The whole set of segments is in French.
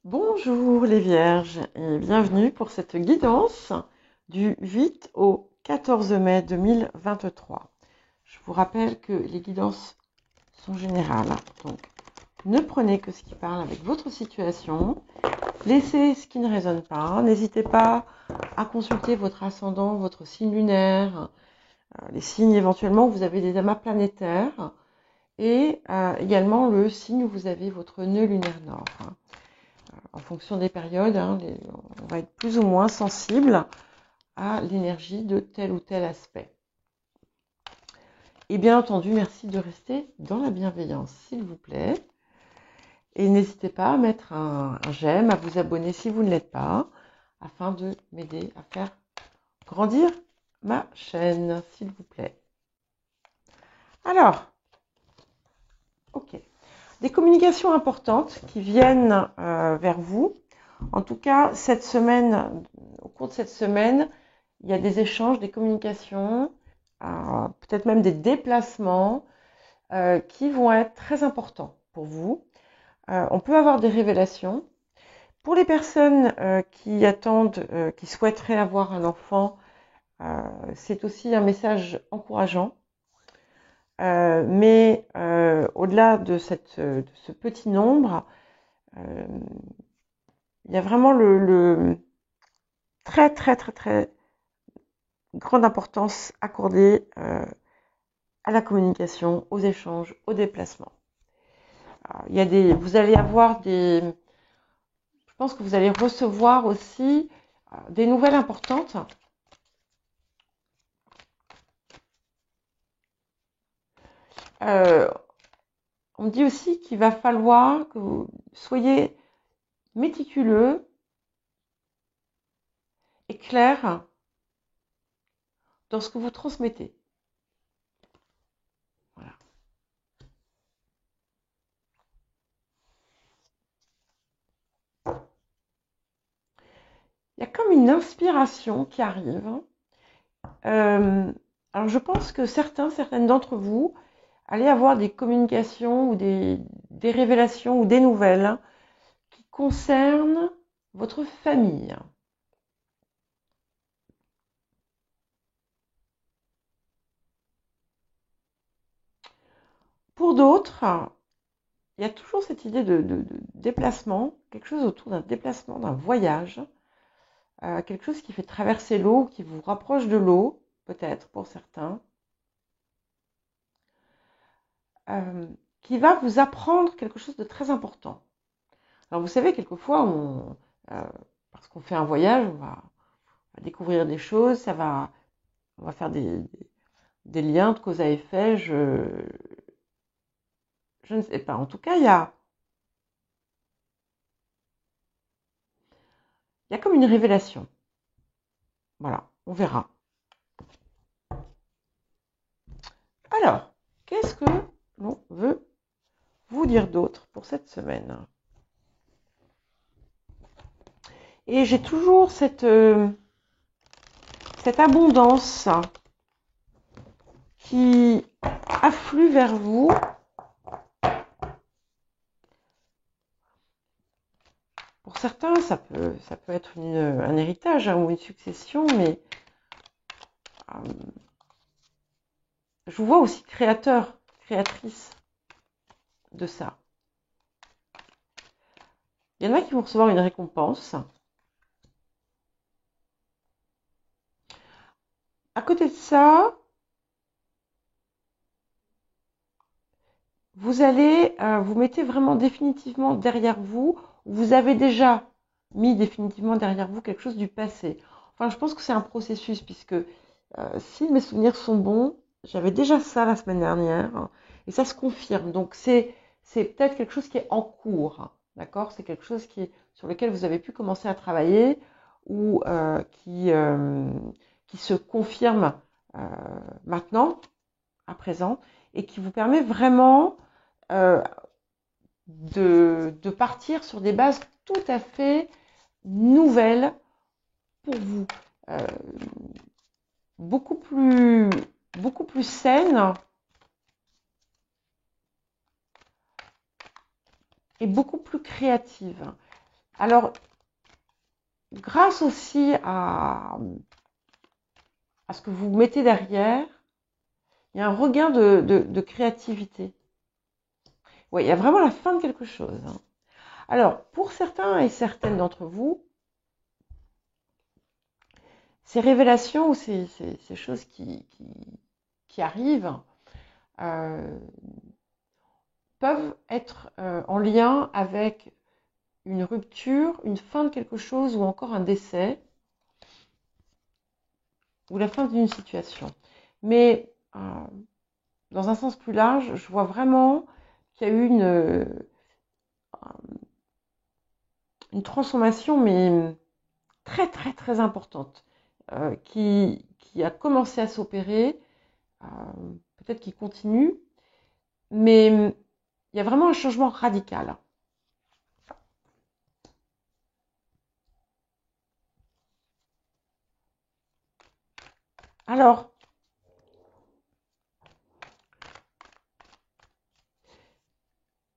Bonjour les Vierges et bienvenue pour cette guidance du 8 au 14 mai 2023. Je vous rappelle que les guidances sont générales, donc ne prenez que ce qui parle avec votre situation, laissez ce qui ne résonne pas, n'hésitez pas à consulter votre ascendant, votre signe lunaire, les signes éventuellement où vous avez des amas planétaires et également le signe où vous avez votre nœud lunaire nord. En fonction des périodes, on va être plus ou moins sensible à l'énergie de tel ou tel aspect. Et bien entendu, merci de rester dans la bienveillance, s'il vous plaît. Et n'hésitez pas à mettre un j'aime, à vous abonner si vous ne l'êtes pas, afin de m'aider à faire grandir ma chaîne, s'il vous plaît. Alors, ok. Des communications importantes qui viennent vers vous. En tout cas, cette semaine, au cours de cette semaine, il y a des échanges, des communications, peut-être même des déplacements qui vont être très importants pour vous. On peut avoir des révélations. Pour les personnes qui attendent, qui souhaiteraient avoir un enfant, c'est aussi un message encourageant. Mais au-delà de ce petit nombre, il y a vraiment le très très très très grande importance accordée à la communication, aux échanges, aux déplacements. Vous allez avoir je pense que vous allez recevoir aussi des nouvelles importantes. On me dit aussi qu'il va falloir que vous soyez méticuleux et clair dans ce que vous transmettez. Voilà. Il y a comme une inspiration qui arrive. Alors je pense que certaines d'entre vous allez avoir des communications ou des révélations ou des nouvelles qui concernent votre famille. Pour d'autres, il y a toujours cette idée de déplacement, quelque chose autour d'un déplacement, d'un voyage, quelque chose qui fait traverser l'eau, qui vous rapproche de l'eau, peut-être pour certains, qui va vous apprendre quelque chose de très important. Alors vous savez, quelquefois, parce qu'on fait un voyage, on va découvrir des choses, on va faire des liens de cause à effet, je ne sais pas. En tout cas, il y a comme une révélation. Voilà, on verra. Alors, qu'est-ce que l'on veut vous dire d'autre pour cette semaine? Et j'ai toujours cette abondance qui afflue vers vous. Pour certains, ça peut être un héritage ou une succession, mais je vous vois aussi créateur, créatrice de ça. Il y en a qui vont recevoir une récompense. À côté de ça, vous allez vous mettez vraiment définitivement derrière vous, vous avez déjà mis définitivement derrière vous quelque chose du passé. Enfin, je pense que c'est un processus, puisque si mes souvenirs sont bons, j'avais déjà ça la semaine dernière, et ça se confirme. Donc c'est peut-être quelque chose qui est en cours, d'accord? C'est quelque chose sur lequel vous avez pu commencer à travailler, ou qui se confirme maintenant, à présent, et qui vous permet vraiment euh, de partir sur des bases tout à fait nouvelles pour vous, euh, beaucoup plus saines et beaucoup plus créatives. Alors, grâce aussi à ce que vous mettez derrière, il y a un regain de créativité. Oui, il y a vraiment la fin de quelque chose. Hein. Alors, pour certains et certaines d'entre vous, ces révélations ou ces choses qui arrivent peuvent être en lien avec une rupture, une fin de quelque chose ou encore un décès ou la fin d'une situation. Mais dans un sens plus large, je vois vraiment qu'il y a eu une transformation, mais très très très importante, qui a commencé à s'opérer, peut-être qui continue, mais il y a vraiment un changement radical. Alors,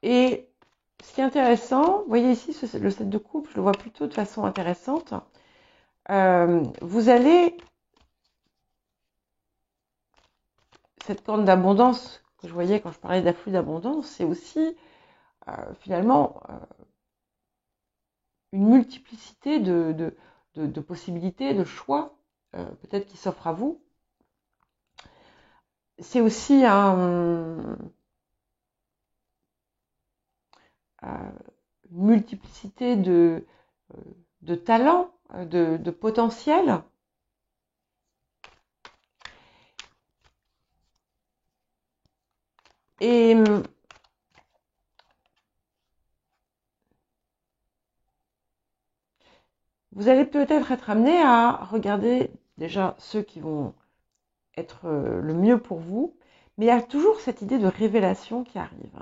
et ce qui est intéressant, vous voyez ici, le 7 de coupe, je le vois plutôt de façon intéressante. Vous allez, cette corne d'abondance que je voyais quand je parlais d'afflux d'abondance, c'est aussi finalement une multiplicité de possibilités, de choix, peut-être qui s'offrent à vous. C'est aussi une multiplicité de talents, de potentiel. Et vous allez peut-être être amené à regarder déjà ceux qui vont être le mieux pour vous, mais il y a toujours cette idée de révélation qui arrive.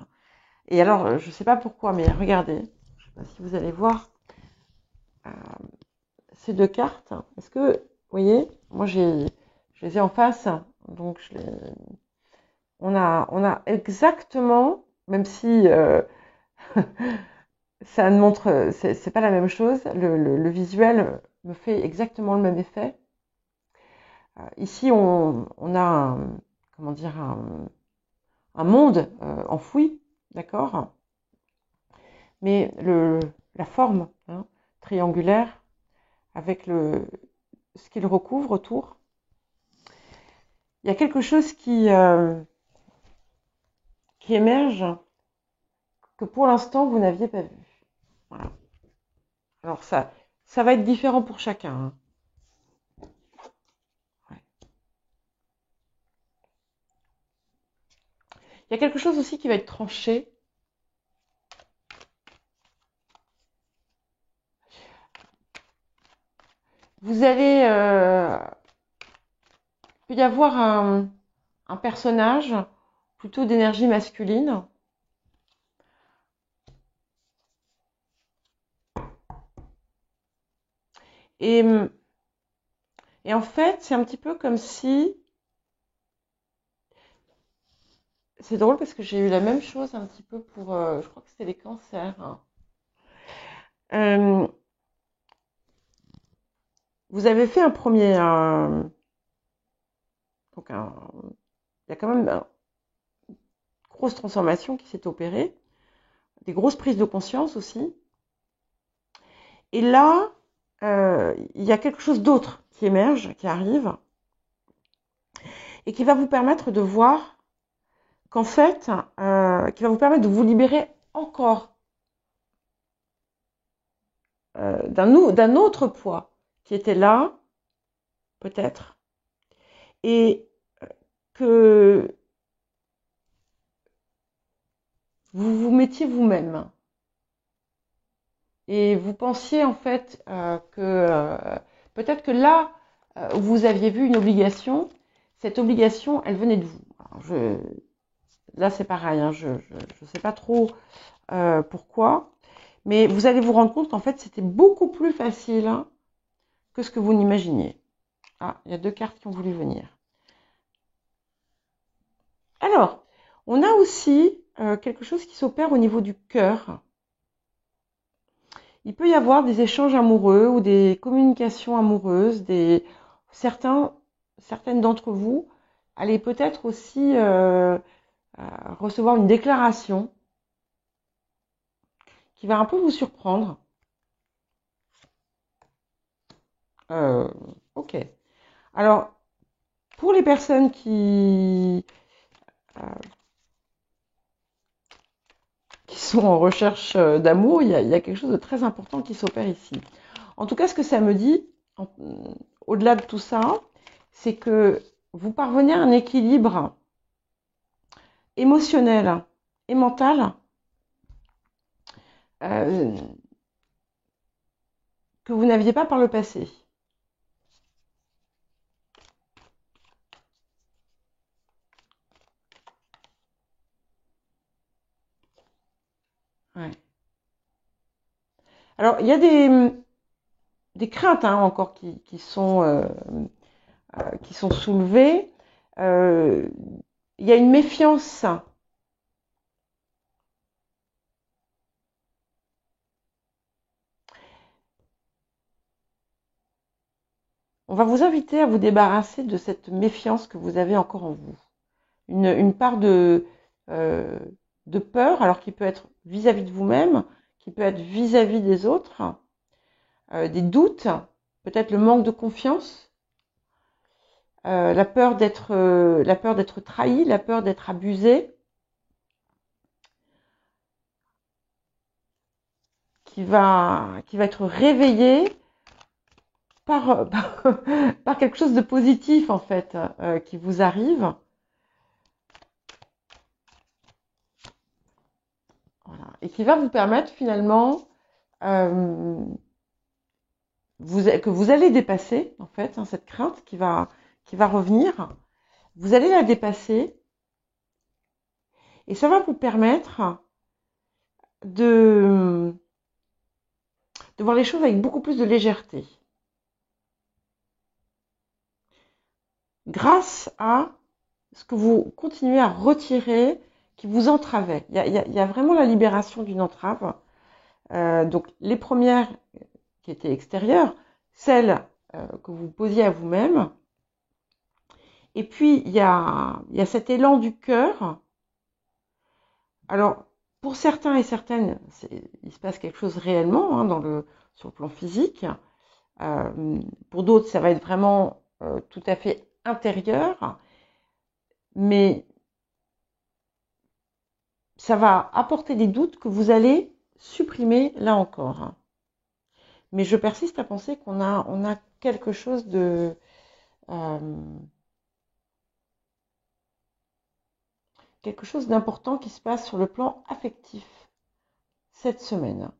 Et alors, je ne sais pas pourquoi, mais regardez, je ne sais pas si vous allez voir ces deux cartes. Est-ce que, vous voyez, moi je les ai en face, donc on a exactement, même si ça ne montre, c'est pas la même chose, le visuel me fait exactement le même effet. Ici, on a comment dire, un monde enfoui, d'accord, mais la forme triangulaire avec ce qu'il recouvre autour, il y a quelque chose qui émerge que pour l'instant vous n'aviez pas vu. Voilà. Alors ça va être différent pour chacun. Hein. Ouais. Il y a quelque chose aussi qui va être tranché. Vous allez, il peut y avoir un personnage plutôt d'énergie masculine. Et en fait, c'est un petit peu comme si... C'est drôle parce que j'ai eu la même chose un petit peu pour... je crois que c'était les cancers. Hein. Vous avez fait un premier... donc il y a quand même une grosse transformation qui s'est opérée. Des grosses prises de conscience aussi. Et là, il y a quelque chose d'autre qui émerge, qui arrive, et qui va vous permettre de voir qu'en fait, qui va vous permettre de vous libérer encore d'un autre poids qui était là, peut-être, et que vous vous mettiez vous-même. Et vous pensiez en fait que peut-être que là où vous aviez vu une obligation, cette obligation, elle venait de vous. Alors là, c'est pareil, hein, je ne sais pas trop pourquoi, mais vous allez vous rendre compte qu'en fait, c'était beaucoup plus facile hein, que ce que vous n'imaginiez. Ah, il y a deux cartes qui ont voulu venir. Alors, on a aussi quelque chose qui s'opère au niveau du cœur. il peut y avoir des échanges amoureux ou des communications amoureuses, certaines d'entre vous allez peut-être aussi recevoir une déclaration qui va un peu vous surprendre. Ok. Alors, pour les personnes qui sont en recherche d'amour, il y a quelque chose de très important qui s'opère ici. En tout cas, ce que ça me dit, au-delà de tout ça, c'est que vous parvenez à un équilibre émotionnel et mental que vous n'aviez pas par le passé. Ouais. Alors, il y a des craintes encore qui sont soulevées. Il y a une méfiance. On va vous inviter à vous débarrasser de cette méfiance que vous avez encore en vous. Une part de peur, alors qui peut être vis-à-vis de vous-même, qui peut être vis-à-vis des autres, des doutes, peut-être le manque de confiance, la peur d'être trahi, la peur d'être abusé, qui va être réveillée par par quelque chose de positif en fait qui vous arrive. Voilà. Et qui va vous permettre finalement que vous allez dépasser en fait cette crainte qui va revenir. Vous allez la dépasser et ça va vous permettre de voir les choses avec beaucoup plus de légèreté. Grâce à ce que vous continuez à retirer qui vous entravait. Il y a vraiment la libération d'une entrave. Donc les premières qui étaient extérieures, celles que vous posiez à vous-même. Et puis il y a cet élan du cœur. Alors pour certains et certaines, il se passe quelque chose réellement sur le plan physique. Pour d'autres, ça va être vraiment tout à fait intérieur, mais ça va apporter des doutes que vous allez supprimer là encore. Mais je persiste à penser qu'on a quelque chose quelque chose d'important qui se passe sur le plan affectif cette semaine.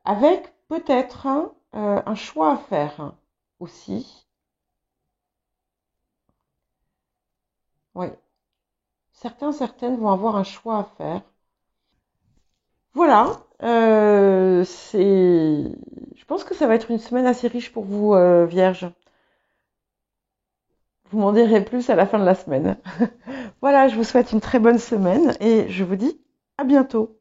Avec peut-être un choix à faire aussi. Oui. Certaines vont avoir un choix à faire. Voilà. Je pense que ça va être une semaine assez riche pour vous, Vierge. Vous m'en direz plus à la fin de la semaine. Voilà, je vous souhaite une très bonne semaine et je vous dis à bientôt.